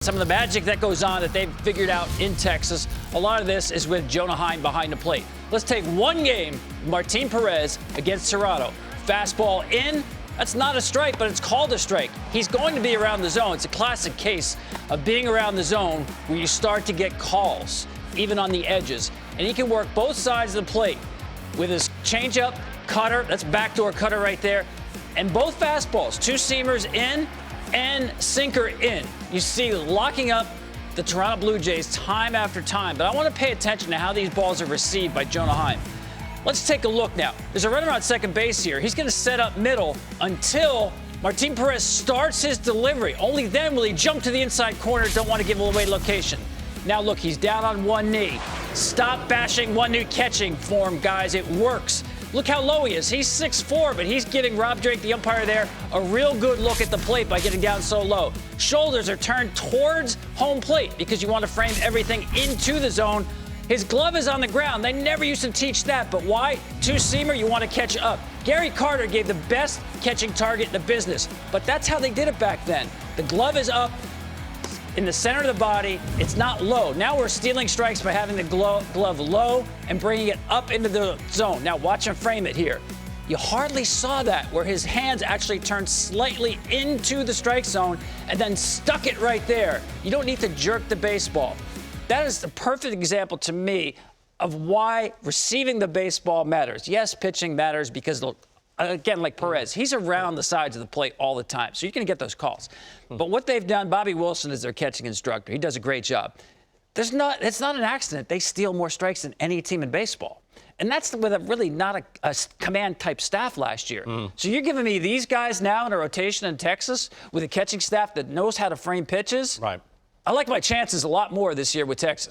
Some of the magic that goes on that they've figured out in Texas, a lot of this is with Jonah Heim behind the plate. Let's take one game, Martín Pérez against Toronto. Fastball in, that's not a strike, but it's called a strike. He's going to be around the zone. It's a classic case of being around the zone where you start to get calls, even on the edges. And he can work both sides of the plate with his changeup, cutter, that's backdoor cutter right there, and both fastballs, two-seamers in and sinker in. You see locking up the Toronto Blue Jays time after time. But I want to pay attention to how these balls are received by Jonah Heim. Let's take a look now. There's a runner on second base here. He's going to set up middle until Martín Pérez starts his delivery. Only then will he jump to the inside corner. Don't want to give away location. Now look, he's down on one knee. Stop bashing one knee catching form, guys. It works. Look how low he is. He's 6'4", but he's giving Rob Drake, the umpire there, a real good look at the plate by getting down so low. Shoulders are turned towards home plate because you want to frame everything into the zone. His glove is on the ground. They never used to teach that, but why? Two-seamer, you want to catch up. Gary Carter gave the best catching target in the business, but that's how they did it back then. The glove is up in the center of the body. It's not low. Now we're stealing strikes by having the glove low and bringing it up into the zone. Now watch him frame it here. You hardly saw that, where his hands actually turned slightly into the strike zone and then stuck it right there. You don't need to jerk the baseball. That is the perfect example to me of why receiving the baseball matters. Yes, pitching matters because, again, like Perez, he's around the sides of the plate all the time, so you're going to get those calls. But what they've done, Bobby Wilson is their catching instructor. He does a great job. It's not an accident. They steal more strikes than any team in baseball. And that's with a really not a command-type staff last year. So you're giving me these guys now in a rotation in Texas with a catching staff that knows how to frame pitches? Right. I like my chances a lot more this year with Texas.